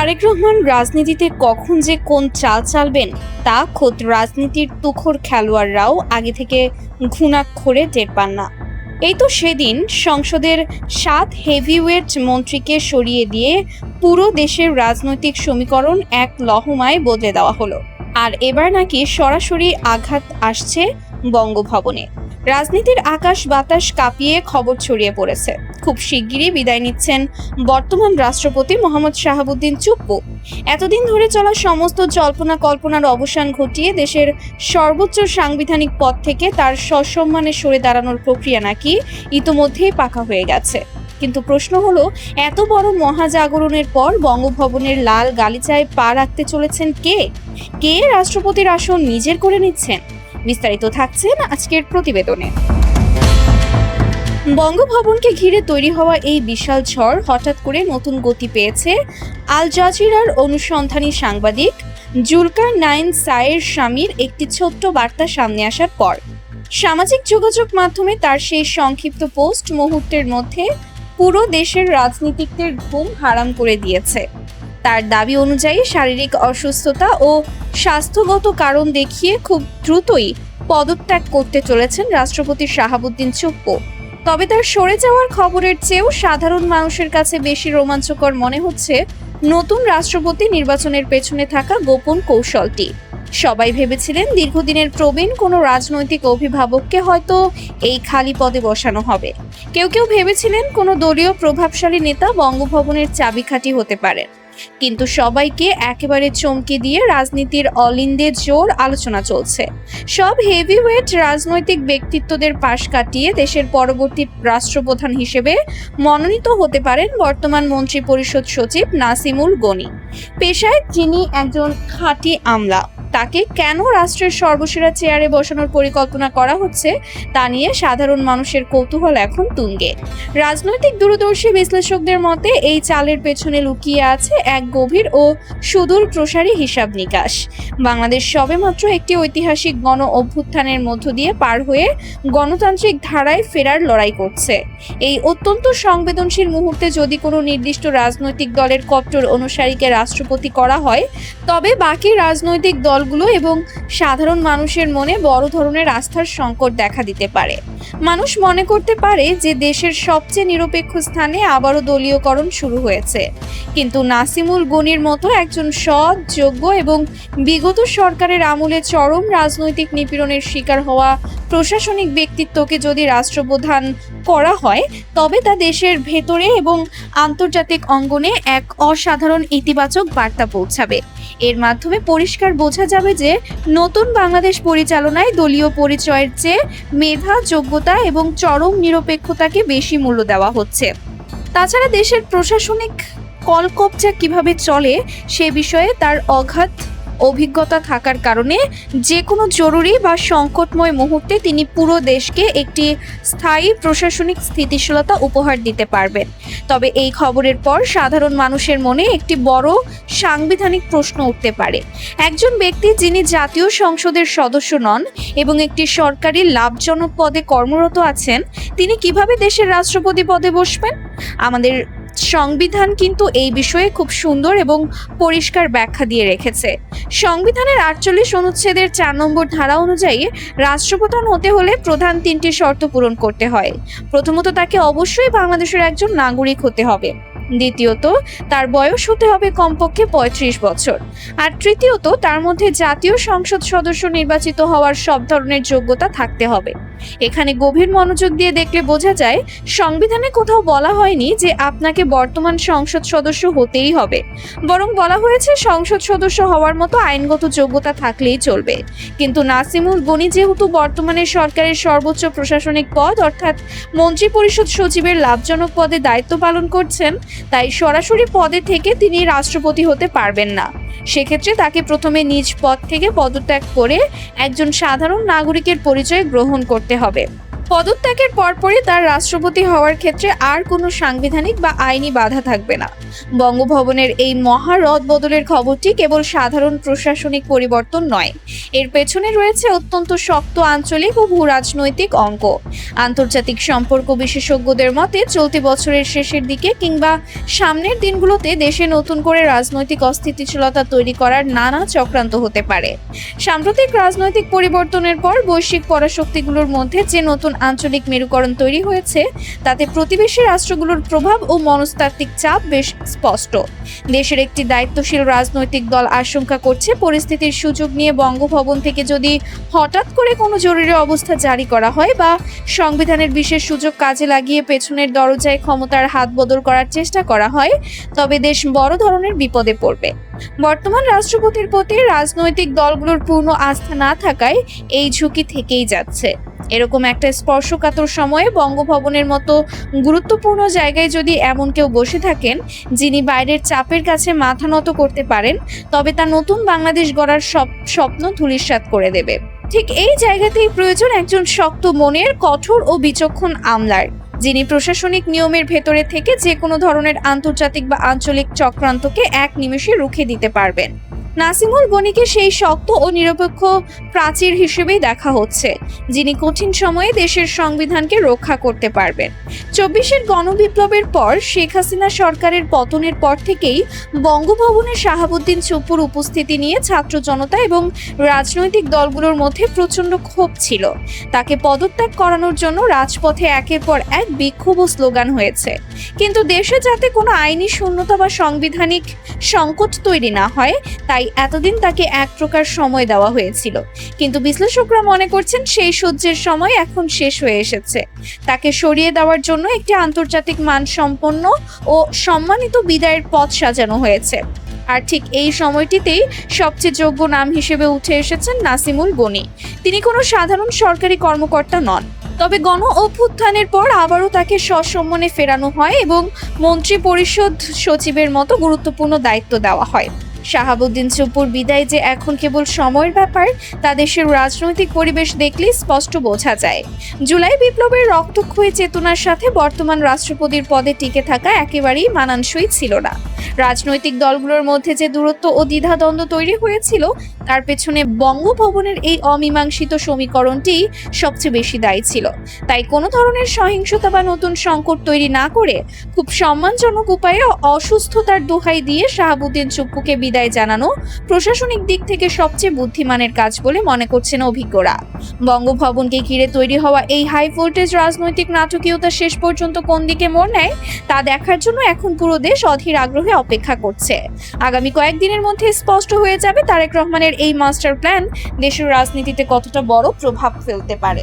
তারেক রহমান রাজনীতিতে কখন যে কোন চাল চালবেন তা খোদ রাজনীতির তুখোর খেলোয়াড়রাও আগে থেকে ঘুণাক্ষরে টের পান না। এই তো সেদিন সংসদের 7 হেভিওয়েট মন্ত্রীকে সরিয়ে দিয়ে পুরো দেশের রাজনৈতিক সমীকরণ এক লহমায় বদলে দেওয়া হলো। আর এবার নাকি সরাসরি আঘাত আসছে বঙ্গভবনে। রাজনীতির আকাশ বাতাস কাঁপিয়ে খবর ছড়িয়ে পড়েছে, খুব শিগগিরই বিদায় নিচ্ছেন বর্তমান রাষ্ট্রপতি মোহাম্মদ শাহাবুদ্দিন চুপ্পু। এতদিন ধরে চলা সমস্ত জল্পনা কল্পনার অবসান ঘটিয়ে দেশের সর্বোচ্চ সাংবিধানিক পদ থেকে তার সসম্মানে সরে দাঁড়ানোর প্রক্রিয়া নাকি ইতোমধ্যেই পাকা হয়ে গেছে। কিন্তু প্রশ্ন হলো, এত বড় মহাজাগরণের পর বঙ্গভবনের লাল গালিচায় পা রাখতে চলেছেন কে? কে রাষ্ট্রপতির আসন নিজের করে নিচ্ছেন? বিস্তারিত থাকছেন আজকের প্রতিবেদনে। বঙ্গভবনকে ঘিরে তৈরি হওয়া এই বিশাল ঝড় হঠাৎ করে নতুন গতি পেয়েছে আল জাজিরার অনুসন্ধানী সাংবাদিক জুলকার নাইন সায়ের স্বামীর একটি ছোট্ট বার্তা সামনে আসার পর। সামাজিক যোগাযোগ মাধ্যমে তার সেই সংক্ষিপ্ত পোস্ট মুহূর্তের মধ্যে পুরো দেশের রাজনীতিকদের ঘুম হারাম করে দিয়েছে। তার দাবি অনুযায়ী শারীরিক অসুস্থতা ও স্বাস্থ্যগত কারণ দেখিয়ে খুব দ্রুতই পদত্যাগ করতে চলেছেন রাষ্ট্রপতি শাহাবুদ্দিন চুপ্পু। তবে তার সরে যাওয়ার খবরের চেয়েও সাধারণ মানুষের কাছে বেশি রোমাঞ্চকর মনে হচ্ছে নতুন রাষ্ট্রপতি নির্বাচনের পেছনে থাকা গোপন কৌশলটি। সবাই ভেবেছিলেন দীর্ঘদিনের প্রবীণ কোনো রাজনৈতিক অভিভাবককে হয়তো এই খালি পদে বসানো হবে। কেউ কেউ ভেবেছিলেন কোনো দলীয় প্রভাবশালী নেতা বঙ্গভবনের চাবিকাঠি হতে পারেন। কিন্তু সবাইকে একেবারে চমকে দিয়ে রাজনীতির অলিন্দে জোর আলোচনা চলছে। সব হেভিওয়েট রাজনৈতিক ব্যক্তিত্বদের পাশ কাটিয়ে দেশের পরবর্তী রাষ্ট্রপ্রধান হিসেবে মনোনীত হতে পারেন বর্তমান মন্ত্রিপরিষদ সচিব নাসিমুল গনি। পেশায় যিনি একজন খাঁটি আমলা, তাকে কেন রাষ্ট্রের সর্বসেরা চেয়ারে বসানোর পরিকল্পনা করা হচ্ছে তা নিয়ে সাধারণ মানুষের কৌতূহল এখন তুঙ্গে। রাজনৈতিক দূরদর্শী বিশ্লেষকদের মতে এই চালের পেছনে লুকিয়ে আছে এক গভীর ও সুদূর প্রসারী হিসাব নিকাশ। বাংলাদেশ সবেমাত্র একটি ঐতিহাসিক গণ অভ্যুত্থানের মধ্য দিয়ে পার হয়ে গণতান্ত্রিক ধারায় ফেরার লড়াই করছে। এই অত্যন্ত সংবেদনশীল মুহূর্তে যদি কোনো নির্দিষ্ট রাজনৈতিক দলের কট্টর অনুসারীকে রাষ্ট্রপতি করা হয়, তবে বাকি রাজনৈতিক দলগুলো এবং সাধারণ মানুষের মনে বড় ধরনের আস্থার সংকট দেখা দিতে পারে। মানুষ মনে করতে পারে যে দেশের সবচেয়ে নিরপেক্ষ স্থানে আবারও দলীয়করণ শুরু হয়েছে। কিন্তু নাসিমুল গনির মতো একজন সৎ, যোগ্য এবং বিগত সরকারের আমলে চরম রাজনৈতিক নিপীড়নের শিকার হওয়া প্রশাসনিক ব্যক্তিত্বকে যদি রাষ্ট্রপ্রধান করা হয়, তবে তা দেশের ভেতরে এবং আন্তর্জাতিক অঙ্গনে এক অসাধারণ ইতিবাচক বার্তা পৌঁছাবে। এর মাধ্যমে পরিষ্কার বোঝা যাবে যে নতুন বাংলাদেশ পরিচালনায় দলীয় পরিচয়ের চেয়ে মেধা, যোগ্যতা এবং চরম নিরপেক্ষতাকে বেশি মূল্য দেওয়া হচ্ছে। তাছাড়া দেশের প্রশাসনিক কলকবজা কিভাবে চলে সে বিষয়ে তার অগাধ অভিজ্ঞতা থাকার কারণে যে কোনো জরুরি বা সংকটময় মুহূর্তে তিনি পুরো দেশকে একটি স্থায়ী প্রশাসনিক স্থিতিশীলতা উপহার দিতে পারবেন। তবে এই খবরের পর সাধারণ মানুষের মনে একটি বড় সাংবিধানিক প্রশ্ন উঠতে পারে। একজন ব্যক্তি যিনি জাতীয় সংসদের সদস্য নন এবং একটি সরকারি লাভজনক পদে কর্মরত আছেন, তিনি কিভাবে দেশের রাষ্ট্রপতি পদে বসবেন? আমাদের সংবিধান কিন্তু এই বিষয়ে খুব সুন্দর এবং পরিষ্কার ব্যাখ্যা দিয়ে রেখেছে। সংবিধানের 48 অনুচ্ছেদের 4 নম্বর ধারা অনুযায়ী রাষ্ট্রপ্রধান হতে হলে প্রধান 3টি শর্ত পূরণ করতে হয়। প্রথমত, তাকে অবশ্যই বাংলাদেশের একজন নাগরিক হতে হবে। দ্বিতীয়ত, তার বয়স হতে হবে কমপক্ষে 35 বছর। আর তৃতীয়ত, তার মধ্যে জাতীয় সংসদ সদস্য নির্বাচিত হওয়ার সব ধরনের যোগ্যতা থাকতে হবে। এখানে গভীর মনোযোগ দিয়ে দেখলে বোঝা যায়, সংবিধানে কোথাও বলা হয়নি যে আপনাকে বর্তমান সংসদ সদস্য হতেই হবে, বরং বলা হয়েছে সংসদ সদস্য হওয়ার মতো আইনগত যোগ্যতা থাকলেই চলবে। কিন্তু নাসিমুল গনি যেহেতু বর্তমানে সরকারের সর্বোচ্চ প্রশাসনিক পদ অর্থাৎ মন্ত্রিপরিষদ সচিবের লাভজনক পদে দায়িত্ব পালন করছেন, তাই সরাসরি পদে থেকে তিনি রাষ্ট্রপতি হতে পারবেন না। সেক্ষেত্রে তাকে প্রথমে নিজ পদ থেকে পদত্যাগ করে একজন সাধারণ নাগরিকের পরিচয় গ্রহণ করতে হবে। পদত্যাগের পরপরই তার রাষ্ট্রপতি হওয়ার ক্ষেত্রে আর কোনো সাংবিধানিক বা আইনি বাধা থাকবে না। বঙ্গভবনের এই মহা রদবদলের খবরটি কেবল সাধারণ প্রশাসনিক পরিবর্তন নয়, এর পেছনে রয়েছে অত্যন্ত শক্ত আঞ্চলিক ও ভূরাজনৈতিক অঙ্ক। আন্তর্জাতিক সম্পর্ক বিশেষজ্ঞদের মতে চলতি বছরের শেষের দিকে কিংবা সামনের দিনগুলোতে দেশে নতুন করে রাজনৈতিক অস্থিতিশীলতা তৈরি করার নানা চক্রান্ত হতে পারে। সাম্প্রতিক রাজনৈতিক পরিবর্তনের পর বৈশ্বিক পরাশক্তিগুলোর মধ্যে যে নতুন আঞ্চলিক মেরুকরণ তৈরি হয়েছে, তাতে প্রতিবেশী রাষ্ট্রগুলোর প্রভাব ও মনস্তাত্ত্বিক চাপ বেশ স্পষ্ট। দেশের একটি দায়িত্বশীল রাজনৈতিক দল আশঙ্কা করছে পরিস্থিতির সুযোগ নিয়ে বঙ্গভবন থেকে যদি হঠাৎ করে কোনো জরুরি অবস্থা জারি করা হয় বা সংবিধানের বিশেষ সুযোগ কাজে লাগিয়ে পেছনের দরজায় ক্ষমতার হাত বদল করার চেষ্টা করা হয়, তবে দেশ বড় ধরনের বিপদে পড়বে। বর্তমান রাষ্ট্রপতির প্রতি রাজনৈতিক দলগুলোর পূর্ণ আস্থা না থাকায় এই ঝুঁকি থেকেই যাচ্ছে। এরকম একটা স্পর্শকাতর সময়ে বঙ্গভবনের মতো গুরুত্বপূর্ণ জায়গায় যদি এমন কেউ বসে থাকেন যিনি বাইরের চাপের কাছে মাথা নত করতে পারেন, তবে তা নতুন বাংলাদেশ গড়ার সব স্বপ্ন ধূলিসাৎ করে দেবে। ঠিক এই জায়গাতেই প্রয়োজন একজন শক্ত মনের, কঠোর ও বিচক্ষণ আমলার, যিনি প্রশাসনিক নিয়মের ভেতরে থেকে যে কোনো ধরনের আন্তর্জাতিক বা আঞ্চলিক চক্রান্তকে এক নিমেষে রুখে দিতে পারবেন। নাসিমুল গনিকে সেই শক্ত ও নিরপেক্ষ প্রাচীর হিসেবেই দেখা হচ্ছে, যিনি কঠিন সময়ে দেশের সংবিধানকে রক্ষা করতে পারবেন। 24-এর গণবিপ্লবের পর শেখ হাসিনা সরকারের পতনের পর থেকেই বঙ্গভবনে শাহাবুদ্দিন চুপ্পুর উপস্থিতি নিয়ে ছাত্র জনতা এবং রাজনৈতিক দলগুলোর মধ্যে প্রচণ্ড ক্ষোভ ছিল। তাকে পদত্যাগ করানোর জন্য রাজপথে একের পর এক বিক্ষোভ ও স্লোগান হয়েছে। কিন্তু দেশে যাতে কোনো আইনি শূন্যতা বা সাংবিধানিক সংকট তৈরি না হয়, তাই এতদিন তাকে এক প্রকার সময় দেওয়া হয়েছিল। কিন্তু বিশ্লেষকরা মনে করছেন সেই সহ্যের সময় এখন শেষ হয়ে এসেছে। তাকে সরিয়ে দেওয়ার জন্য একটি আন্তর্জাতিক মানসম্পন্ন ও সম্মানিত বিদায়ের পথ সাজানো হয়েছে। আর ঠিক এই সময়টিতেই সবচেয়ে যোগ্য নাম হিসেবে উঠে এসেছেন নাসিমুল গনি। তিনি কোনো সাধারণ সরকারি কর্মকর্তা নন, তবে গণ অভ্যুত্থানের পর আবারও তাকে সসম্মানে ফেরানো হয় এবং মন্ত্রী পরিষদ সচিবের মতো গুরুত্বপূর্ণ দায়িত্ব দেওয়া হয়। শাহাবুদ্দিন চুপ্পুর বিদায় যে এখন কেবল সময়ের ব্যাপার, তা দেশের রাজনৈতিক পরিবেশ দেখলেই স্পষ্ট বোঝা যায়। জুলাই বিপ্লবের রক্তক্ষয়ী চেতনার সাথে বর্তমান রাষ্ট্রপতির পদে টিকে থাকা একেবারেই মানানসই ছিল না। রাজনৈতিক দলগুলোর মধ্যে যে দূরত্ব ও দ্বিধাদ্বন্দ্ব তৈরি হয়েছিল, তার পেছনে বঙ্গভবনের এই অমীমাংসিত সমীকরণটি সবচেয়ে বেশি দায়ী ছিল। তাই কোনো ধরনের সহিংসতা বা নতুন সংকট তৈরি না করে খুব সম্মানজনক উপায়ে অসুস্থতার দোহাই দিয়ে শাহাবুদ্দিন চুপ্পুকে বিদায় জানানো প্রশাসনিক দিক থেকে সবচেয়ে বুদ্ধিমানের কাজ বলে মনে করছেন অভিজ্ঞরা। বঙ্গভবনকে ঘিরে তৈরি হওয়া এই হাই ভোল্টেজ রাজনৈতিক নাটকীয়তা শেষ পর্যন্ত কোন দিকে মোড় নেয়, তা দেখার জন্য এখন পুরো দেশ অধীর আগ্রহে অপেক্ষা করছে। আগামী কয়েকদিনের মধ্যে স্পষ্ট হয়ে যাবে তারেক রহমানের এই মাস্টার প্ল্যান দেশের রাজনীতিতে কতটা বড় প্রভাব ফেলতে পারে।